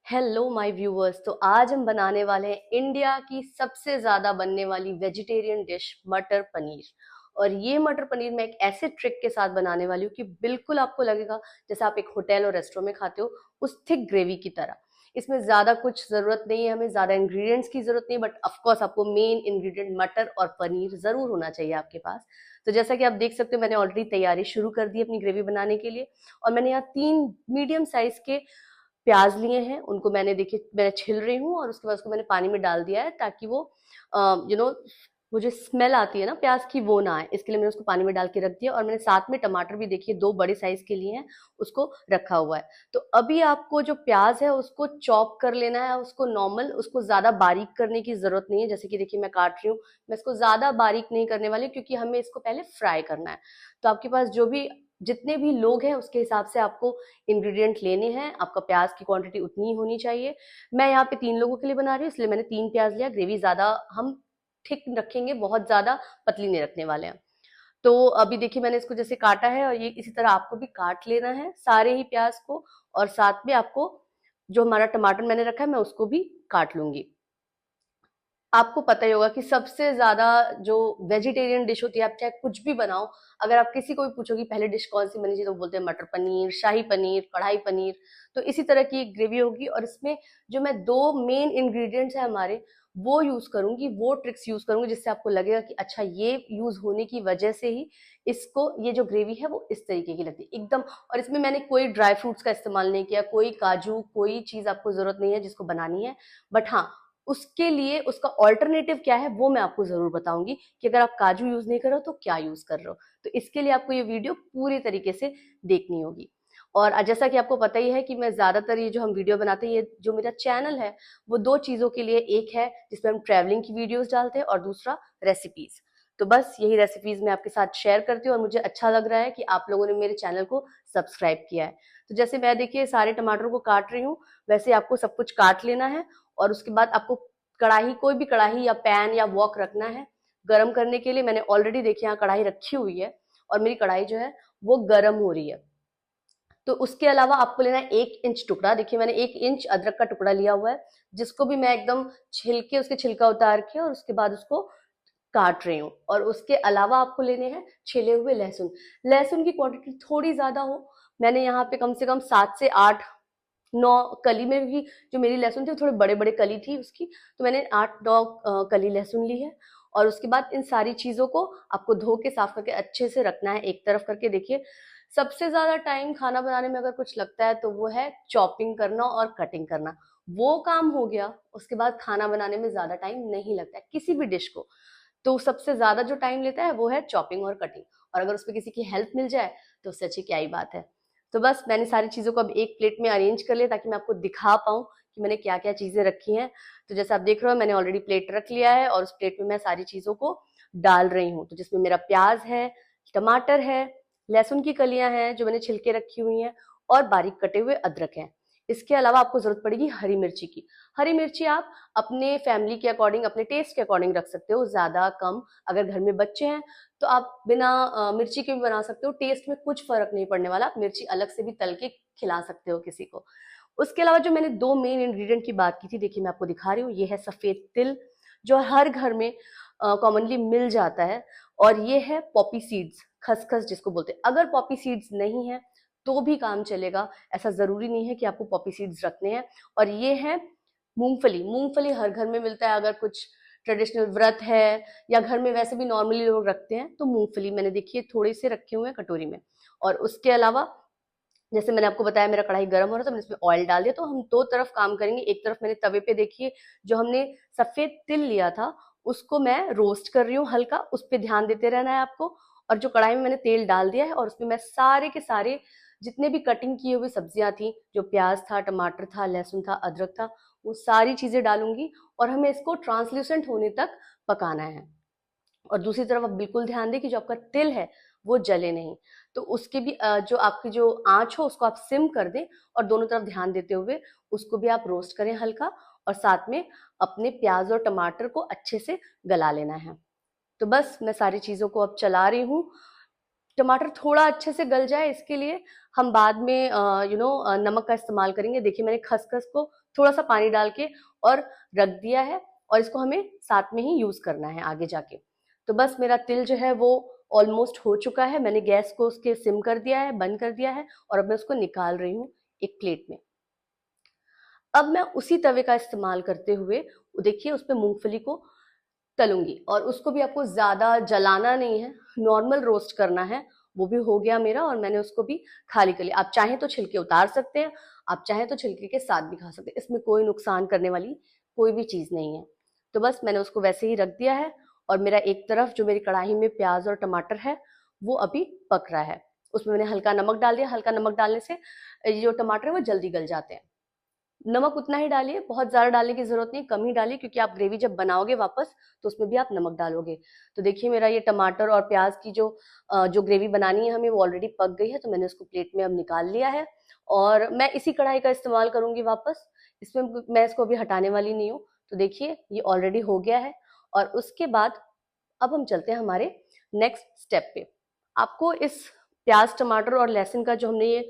Hello my viewers. तो आज हम बनाने वाले हैं इंडिया की सबसे ज्यादा बनने वाली वेजिटेरियन डिश मटर पनीर। और ये मटर पनीर मैं एक ऐसे ट्रिक के साथ बनाने वाली हूँ कि बिल्कुल आपको लगेगा जैसे आप एक होटल और रेस्टोरेंट में खाते हो उस थिक ग्रेवी की तरह। इसमें ज्यादा कुछ जरूरत नहीं है, हमें ज्यादा इंग्रेडिएंट्स की जरूरत नहीं है, बट ऑफकोर्स आपको मेन इंग्रेडिएंट मटर और पनीर जरूर होना चाहिए आपके पास। तो जैसा कि आप देख सकते हो मैंने ऑलरेडी तैयारी शुरू कर दी अपनी ग्रेवी बनाने के लिए। और मैंने यहाँ 3 मीडियम साइज के प्याज लिए हैं, उनको मैंने देखिए मैं छिल रही हूँ और उसके बाद उसको मैंने पानी में डाल दिया है ताकि वो यू नो वो जो स्मेल आती है ना प्याज की वो ना आए, इसके लिए मैंने उसको पानी में डाल के रख दिया। और मैंने साथ में टमाटर भी देखिए 2 बड़े साइज के लिए हैं, उसको रखा हुआ है। तो अभी आपको जो प्याज है उसको चॉप कर लेना है, उसको नॉर्मल, उसको ज्यादा बारीक करने की जरूरत नहीं है। जैसे कि देखिए मैं काट रही हूँ, मैं इसको ज्यादा बारीक नहीं करने वाली क्योंकि हमें इसको पहले फ्राई करना है। तो आपके पास जो भी जितने भी लोग हैं उसके हिसाब से आपको इंग्रेडिएंट लेने हैं, आपका प्याज की क्वांटिटी उतनी ही होनी चाहिए। मैं यहाँ पे 3 लोगों के लिए बना रही हूँ इसलिए मैंने 3 प्याज लिया। ग्रेवी ज्यादा हम थिक रखेंगे, बहुत ज्यादा पतली नहीं रखने वाले हैं। तो अभी देखिए मैंने इसको जैसे काटा है और ये इसी तरह आपको भी काट लेना है सारे ही प्याज को। और साथ में आपको जो हमारा टमाटर मैंने रखा है मैं उसको भी काट लूंगी। आपको पता ही होगा कि सबसे ज्यादा जो वेजिटेरियन डिश होती है, आप चाहे कुछ भी बनाओ, अगर आप किसी को भी पूछोगे पहले डिश कौन सी बनी थी तो वो बोलते हैं मटर पनीर, शाही पनीर, कढ़ाई पनीर। तो इसी तरह की एक ग्रेवी होगी और इसमें जो मैं 2 मेन इंग्रेडिएंट्स है हमारे वो यूज करूंगी, वो ट्रिक्स यूज करूंगी जिससे आपको लगेगा कि अच्छा ये यूज होने की वजह से ही इसको ये जो ग्रेवी है वो इस तरीके की लगती है एकदम। और इसमें मैंने कोई ड्राई फ्रूट्स का इस्तेमाल नहीं किया, कोई काजू, कोई चीज आपको जरूरत नहीं है जिसको बनानी है। बट हाँ, उसके लिए उसका ऑल्टरनेटिव क्या है वो मैं आपको जरूर बताऊंगी कि अगर आप काजू यूज नहीं कर रहे हो तो क्या यूज कर रहे हो। तो इसके लिए आपको ये वीडियो पूरी तरीके से देखनी होगी। और जैसा कि आपको पता ही है कि मैं ज्यादातर ये जो हम वीडियो बनाते हैं, ये जो मेरा चैनल है वो 2 चीजों के लिए, एक है जिसमें हम ट्रैवलिंग की वीडियोस डालते हैं और दूसरा रेसिपीज। तो बस यही रेसिपीज मैं आपके साथ शेयर करती हूँ और मुझे अच्छा लग रहा है कि आप लोगों ने मेरे चैनल को सब्सक्राइब किया है। तो जैसे मैं देखिए सारे टमाटरों को काट रही हूँ, वैसे आपको सब कुछ काट लेना है। और उसके बाद आपको कढ़ाई, कोई भी कढ़ाई या पैन या वॉक रखना है गरम करने के लिए। मैंने ऑलरेडी देखिए यहाँ कढ़ाई रखी हुई है और मेरी कढ़ाई जो है वो गरम हो रही है। तो उसके अलावा आपको लेना है 1 इंच टुकड़ा। देखिए मैंने 1 इंच अदरक का टुकड़ा लिया हुआ है जिसको भी मैं एकदम छिल के उसके छिलका उतार के और उसके बाद उसको काट रही हूँ। और उसके अलावा आपको लेने हैं छिले हुए लहसुन। लहसुन की क्वांटिटी थोड़ी ज्यादा हो, मैंने यहाँ पे कम से कम 7 से 8 9 कली में भी, जो मेरी लहसुन थी वो थोड़े बड़े बड़े कली थी उसकी, तो मैंने 8 9 कली लहसुन ली है। और उसके बाद इन सारी चीजों को आपको धो के साफ करके अच्छे से रखना है एक तरफ करके। देखिए सबसे ज्यादा टाइम खाना बनाने में अगर कुछ लगता है तो वो है चॉपिंग करना और कटिंग करना। वो काम हो गया, उसके बाद खाना बनाने में ज्यादा टाइम नहीं लगता है किसी भी डिश को। तो सबसे ज्यादा जो टाइम लेता है वो है चॉपिंग और कटिंग। और अगर उसमें किसी की हेल्प मिल जाए तो उससे अच्छी क्या ही बात है। तो बस मैंने सारी चीजों को अब एक प्लेट में अरेंज कर लिया ताकि मैं आपको दिखा पाऊँ कि मैंने क्या क्या चीजें रखी हैं। तो जैसे आप देख रहे हो मैंने ऑलरेडी प्लेट रख लिया है और उस प्लेट में मैं सारी चीजों को डाल रही हूँ। तो जिसमें मेरा प्याज है, टमाटर है, लहसुन की कलियां हैं जो मैंने छिलके रखी हुई हैं, और बारीक कटे हुए अदरक है। इसके अलावा आपको जरूरत पड़ेगी हरी मिर्ची की। हरी मिर्ची आप अपने फैमिली के अकॉर्डिंग, अपने टेस्ट के अकॉर्डिंग रख सकते हो, ज्यादा कम। अगर घर में बच्चे हैं तो आप बिना मिर्ची के भी बना सकते हो, टेस्ट में कुछ फर्क नहीं पड़ने वाला। आप मिर्ची अलग से भी तल के खिला सकते हो किसी को। उसके अलावा जो मैंने 2 मेन इंग्रेडिएंट की बात की थी, देखिए मैं आपको दिखा रही हूँ, ये है सफेद तिल जो हर घर में कॉमनली मिल जाता है। और ये है पॉपी सीड्स, खसखस जिसको बोलते हैं। अगर पॉपी सीड्स नहीं है तो भी काम चलेगा, ऐसा जरूरी नहीं है कि आपको पॉपी सीड्स रखने हैं। और ये है मूंगफली। मूंगफली हर घर में मिलता है, अगर कुछ ट्रेडिशनल व्रत है या घर में वैसे भी नॉर्मली लोग रखते हैं तो मूंगफली मैंने देखिए थोड़े से रखे हुए हैं कटोरी में। और उसके अलावा जैसे मैंने आपको बताया मेरा कढ़ाई गर्म हो रहा था, मैंने इसमें ऑयल डाल दिया। तो हम 2 तरफ काम करेंगे। एक तरफ मैंने तवे पे देखिए जो हमने सफेद तिल लिया था उसको मैं रोस्ट कर रही हूँ हल्का, उस पर ध्यान देते रहना है आपको। और जो कढ़ाई में मैंने तेल डाल दिया है और उसमें मैं सारे के सारे जितने भी कटिंग किए हुए सब्जियां थी, जो प्याज था, टमाटर था, लहसुन था, अदरक था, वो सारी चीजें डालूंगी। और हमें इसको ट्रांसल्यूसेंट होने तक पकाना है। और दूसरी तरफ आप बिल्कुल ध्यान दें कि जो आपका तिल है वो जले नहीं। तो उसकी भी जो आपकी जो आंच हो उसको आप सिम कर दें और दोनों तरफ ध्यान देते हुए उसको भी आप रोस्ट करें हल्का। और साथ में अपने प्याज और टमाटर को अच्छे से गला लेना है। तो बस मैं सारी चीजों को अब चला रही हूँ। टमाटर थोड़ा अच्छे से गल जाए इसके लिए हम बाद में नमक का इस्तेमाल करेंगे। देखिए मैंने खसखस को थोड़ा सा पानी डाल के और रख दिया है, और इसको हमें साथ में ही यूज करना है आगे जाके। तो बस मेरा तिल जो है वो ऑलमोस्ट हो चुका है। मैंने गैस को उसके सिम कर दिया है, बंद कर दिया है, और अब मैं उसको निकाल रही हूँ एक प्लेट में। अब मैं उसी तवे का इस्तेमाल करते हुए देखिए उस पे मूंगफली को तलूंगी, और उसको भी आपको ज्यादा जलाना नहीं है, नॉर्मल रोस्ट करना है। वो भी हो गया मेरा, और मैंने उसको भी खाली कर लिया। आप चाहें तो छिलके उतार सकते हैं, आप चाहें तो छिलके के साथ भी खा सकते हैं, इसमें कोई नुकसान करने वाली कोई भी चीज नहीं है। तो बस मैंने उसको वैसे ही रख दिया है, और मेरा एक तरफ जो मेरी कढ़ाई में प्याज और टमाटर है वो अभी पक रहा है। उसमें मैंने हल्का नमक डाल दिया। हल्का नमक डालने से ये जो टमाटर है वो जल्दी गल जाते हैं। नमक उतना ही डालिए, बहुत ज्यादा डालने की जरूरत नहीं, कम ही डालिए, क्योंकि आप ग्रेवी जब बनाओगे वापस तो उसमें भी आप नमक डालोगे। तो देखिए मेरा ये टमाटर और प्याज की जो ग्रेवी बनानी है हमें वो ऑलरेडी पक गई है। तो मैंने उसको प्लेट में अब निकाल लिया है, और मैं इसी कढ़ाई का इस्तेमाल करूंगी वापस। इसमें मैं इसको अभी हटाने वाली नहीं हूँ। तो देखिए ये ऑलरेडी हो गया है, और उसके बाद अब हम चलते हैं हमारे नेक्स्ट स्टेप पे। आपको इस प्याज टमाटर और लहसुन का जो हमने ये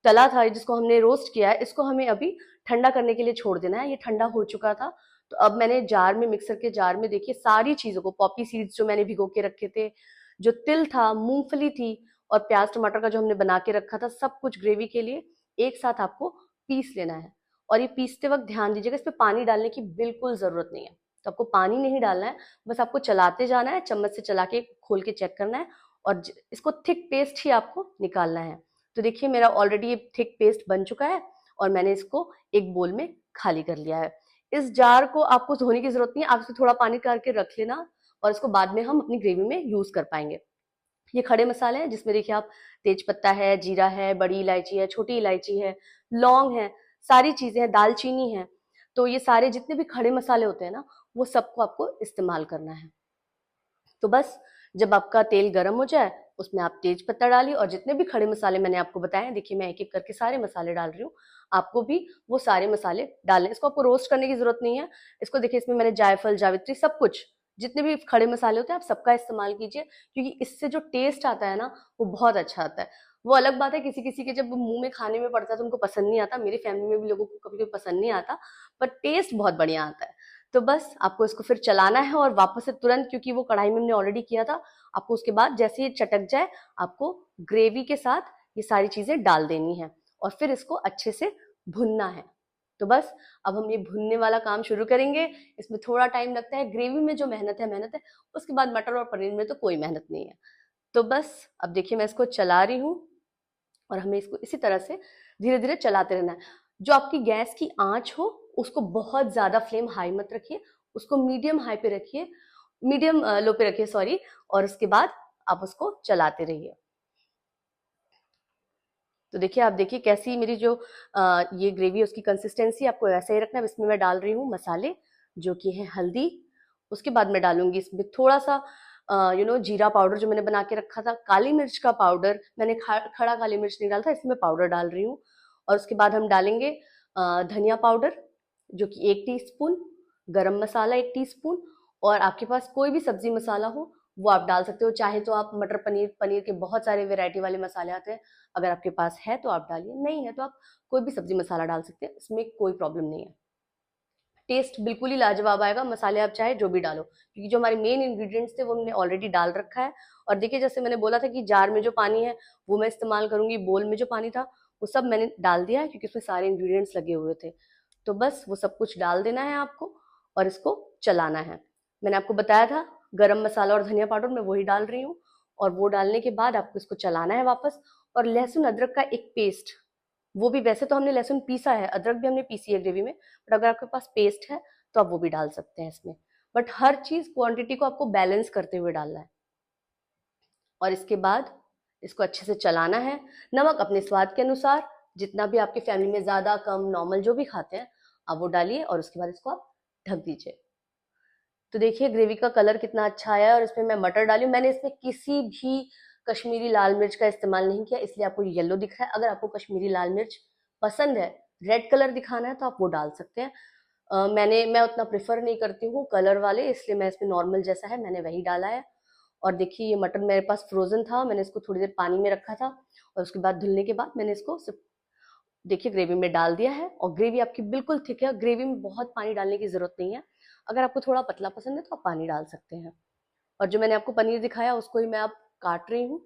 तला था, जिसको हमने रोस्ट किया है, इसको हमें अभी ठंडा करने के लिए छोड़ देना है। ये ठंडा हो चुका था। तो अब मैंने जार में, मिक्सर के जार में देखिए सारी चीजों को, पॉपी सीड्स जो मैंने भिगो के रखे थे, जो तिल था, मूंगफली थी, और प्याज टमाटर का जो हमने बना के रखा था, सब कुछ ग्रेवी के लिए एक साथ आपको पीस लेना है। और ये पीसते वक्त ध्यान दीजिएगा इसमें पानी डालने की बिल्कुल जरूरत नहीं है। तो आपको पानी नहीं डालना है, बस आपको चलाते जाना है, चम्मच से चला के खोल के चेक करना है, और इसको थिक पेस्ट ही आपको निकालना है। तो देखिए मेरा ऑलरेडी ये थिक पेस्ट बन चुका है, और मैंने इसको एक बोल में खाली कर लिया है। इस जार को आपको धोने की जरूरत नहीं है, आप इसमें थोड़ा पानी करके रख लेना, और इसको बाद में हम अपनी ग्रेवी में यूज कर पाएंगे। ये खड़े मसाले हैं, जिसमें देखिए आप तेज पत्ता है, जीरा है, बड़ी इलायची है, छोटी इलायची है, लौंग है, सारी चीजें हैं, दालचीनी है। तो ये सारे जितने भी खड़े मसाले होते हैं ना, वो सबको आपको इस्तेमाल करना है। तो बस जब आपका तेल गर्म हो जाए उसमें आप तेज पत्ता डालिए, और जितने भी खड़े मसाले मैंने आपको बताए हैं, देखिए मैं एक एक करके सारे मसाले डाल रही हूँ। आपको भी वो सारे मसाले डालने, इसको आपको रोस्ट करने की जरूरत नहीं है। इसको देखिए इसमें मैंने जायफल, जावित्री, सब कुछ जितने भी खड़े मसाले होते हैं आप सबका इस्तेमाल कीजिए, क्योंकि इससे जो टेस्ट आता है ना वो बहुत अच्छा आता है। वो अलग बात है किसी किसी के जब मुंह में खाने में पड़ता है तो उनको पसंद नहीं आता, मेरी फैमिली में भी लोगों को कभी कभी पसंद नहीं आता, पर टेस्ट बहुत बढ़िया आता है। तो बस आपको इसको फिर चलाना है, और वापस से तुरंत, क्योंकि वो कढ़ाई में हमने ऑलरेडी किया था, आपको उसके बाद जैसे ये चटक जाए आपको ग्रेवी के साथ ये सारी चीजें डाल देनी है, और फिर इसको अच्छे से भुनना है। तो बस अब हम ये भुनने वाला काम शुरू करेंगे। इसमें थोड़ा टाइम लगता है, ग्रेवी में जो मेहनत है मेहनत है, उसके बाद मटर और पनीर में तो कोई मेहनत नहीं है। तो बस अब देखिए मैं इसको चला रही हूँ, और हमें इसको इसी तरह से धीरे धीरे चलाते रहना है। जो आपकी गैस की आंच हो उसको बहुत ज्यादा फ्लेम हाई मत रखिए, उसको मीडियम हाई पे रखिए, मीडियम लो पे रखिए सॉरी, और उसके बाद आप उसको चलाते रहिए। तो देखिए आप देखिए कैसी मेरी जो ये ग्रेवी है उसकी कंसिस्टेंसी आपको ऐसा ही रखना है। इसमें मैं डाल रही हूँ मसाले, जो कि है हल्दी, उसके बाद मैं डालूंगी इसमें थोड़ा सा जीरा पाउडर जो मैंने बना के रखा था, काली मिर्च का पाउडर, मैंने खड़ा काली मिर्च नहीं डाला था, इसमें पाउडर डाल रही हूँ। और उसके बाद हम डालेंगे धनिया पाउडर, जो कि 1 टीस्पून, गरम मसाला 1 टीस्पून, और आपके पास कोई भी सब्जी मसाला हो वो आप डाल सकते हो। चाहे तो आप मटर पनीर, पनीर के बहुत सारे वेराइटी वाले मसाले आते हैं, अगर आपके पास है तो आप डालिए, नहीं है तो आप कोई भी सब्जी मसाला डाल सकते हैं, इसमें कोई प्रॉब्लम नहीं है। टेस्ट बिल्कुल ही लाजवाब आएगा, मसाले आप चाहे जो भी डालो, क्योंकि जो हमारे मेन इंग्रेडिएंट्स थे वो हमने ऑलरेडी डाल रखा है। और देखिए जैसे मैंने बोला था कि जार में जो पानी है वो मैं इस्तेमाल करूंगी, बोल में जो पानी था वो सब मैंने डाल दिया है, क्योंकि उसमें सारे इंग्रेडिएंट्स लगे हुए थे। तो बस वो सब कुछ डाल देना है आपको, और इसको चलाना है। मैंने आपको बताया था गरम मसाला और धनिया पाउडर मैं वही डाल रही हूँ, और वो डालने के बाद आपको इसको चलाना है वापस। और लहसुन अदरक का एक पेस्ट, वो भी, वैसे तो हमने लहसुन पीसा है, अदरक भी हमने पीसी है ग्रेवी में, बट अगर आपके पास पेस्ट है तो आप वो भी डाल सकते हैं इसमें। बट हर चीज क्वांटिटी को आपको बैलेंस करते हुए डालना है। और इसके बाद इसको अच्छे से चलाना है। नमक अपने स्वाद के अनुसार, जितना भी आपकी फैमिली में ज्यादा कम नॉर्मल जो भी खाते हैं आप वो डालिए, और उसके बाद इसको आप ढक दीजिए। तो देखिए ग्रेवी का कलर कितना अच्छा आया है, और इसमें मैं मटर डाली हूँ। मैंने इसमें किसी भी कश्मीरी लाल मिर्च का इस्तेमाल नहीं किया, इसलिए आपको येलो दिख रहा है। अगर आपको कश्मीरी लाल मिर्च पसंद है, रेड कलर दिखाना है, तो आप वो डाल सकते हैं। मैं उतना प्रेफर नहीं करती हूँ कलर वाले, इसलिए मैं इसमें नॉर्मल जैसा है मैंने वही डाला है। और देखिए ये मटन मेरे पास फ्रोजन था, मैंने इसको थोड़ी देर पानी में रखा था और उसके बाद धुलने के बाद मैंने इसको देखिए ग्रेवी में डाल दिया है। और ग्रेवी आपकी बिल्कुल थिक है, ग्रेवी में बहुत पानी डालने की जरूरत नहीं है। अगर आपको थोड़ा पतला पसंद है तो आप पानी डाल सकते हैं। और जो मैंने आपको पनीर दिखाया उसको ही मैं अब काट रही हूँ,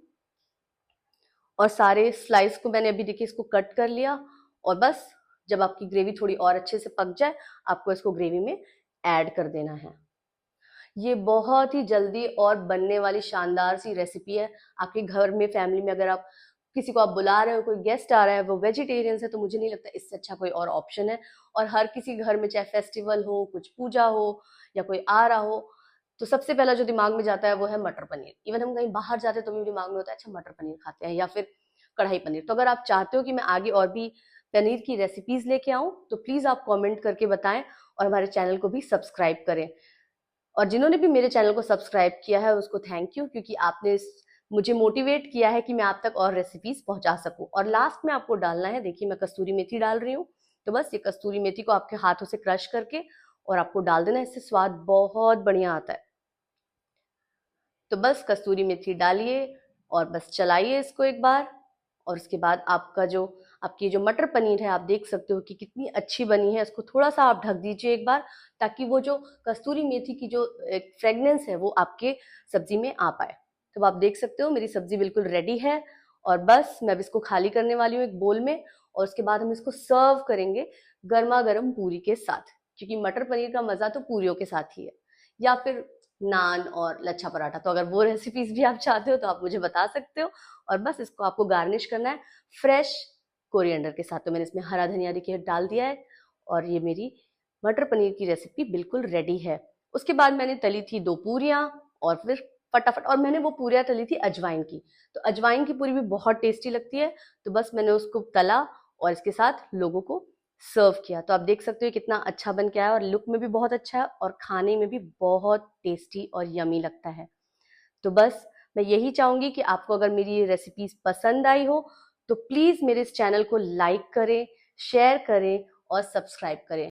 और सारे स्लाइस को मैंने अभी देखिए इसको कट कर लिया। और बस जब आपकी ग्रेवी थोड़ी और अच्छे से पक जाए, आपको इसको ग्रेवी में ऐड कर देना है। ये बहुत ही जल्दी और बनने वाली शानदार सी रेसिपी है। आपके घर में फैमिली में अगर आप किसी को आप बुला रहे हो, कोई गेस्ट आ रहा है, वो वेजिटेरियन है, तो मुझे नहीं लगता इससे अच्छा कोई और ऑप्शन है। और हर किसी घर में चाहे फेस्टिवल हो, कुछ पूजा हो या कोई आ रहा हो, तो सबसे पहला जो दिमाग में जाता है वो है मटर पनीर। इवन हम कहीं बाहर जाते हैं तो भी दिमाग में होता है अच्छा मटर पनीर खाते हैं या फिर कढ़ाई पनीर। तो अगर आप चाहते हो कि मैं आगे और भी पनीर की रेसिपीज लेके आऊं तो प्लीज आप कमेंट करके बताएं, और हमारे चैनल को भी सब्सक्राइब करें। और जिन्होंने भी मेरे चैनल को सब्सक्राइब किया है उसको थैंक यू, क्योंकि आपने मुझे मोटिवेट किया है कि मैं आप तक और रेसिपीज पहुंचा सकूं। और लास्ट में आपको डालना है, देखिए मैं कस्तूरी मेथी डाल रही हूँ। तो बस ये कस्तूरी मेथी को आपके हाथों से क्रश करके और आपको डाल देना, इससे स्वाद बहुत बढ़िया आता है। तो बस कस्तूरी मेथी डालिए और बस चलाइए इसको एक बार। और उसके बाद आपकी जो मटर पनीर है, आप देख सकते हो कि कितनी अच्छी बनी है। इसको थोड़ा सा आप ढक दीजिए एक बार, ताकि वो जो कस्तूरी मेथी की जो एक फ्रेगनेंस है वो आपके सब्जी में आ पाए। तो आप देख सकते हो मेरी सब्जी बिल्कुल रेडी है। और बस मैं अब इसको खाली करने वाली हूँ एक बोल में, और उसके बाद हम इसको सर्व करेंगे गर्मा गर्म पूरी के साथ, क्योंकि मटर पनीर का मजा तो पूरियों के साथ ही है, या फिर नान और लच्छा पराठा। तो अगर वो रेसिपीज भी आप चाहते हो तो आप मुझे बता सकते हो। और बस इसको आपको गार्निश करना है फ्रेश कोरिएंडर के साथ। तो मैंने इसमें हरा धनिया देखिए डाल दिया है, और ये मेरी मटर पनीर की रेसिपी बिल्कुल रेडी है। उसके बाद मैंने तली थी 2 पूरियां, और फिर फटाफट, और मैंने वो पूरियां तली थी अजवाइन की। तो अजवाइन की पूरी भी बहुत टेस्टी लगती है। तो बस मैंने उसको तला और इसके साथ लोगों को सर्व किया। तो आप देख सकते हो कितना अच्छा बन के आया, और लुक में भी बहुत अच्छा है और खाने में भी बहुत टेस्टी और यमी लगता है। तो बस मैं यही चाहूंगी कि आपको अगर मेरी ये रेसिपीज पसंद आई हो तो प्लीज मेरे इस चैनल को लाइक करें, शेयर करें और सब्सक्राइब करें।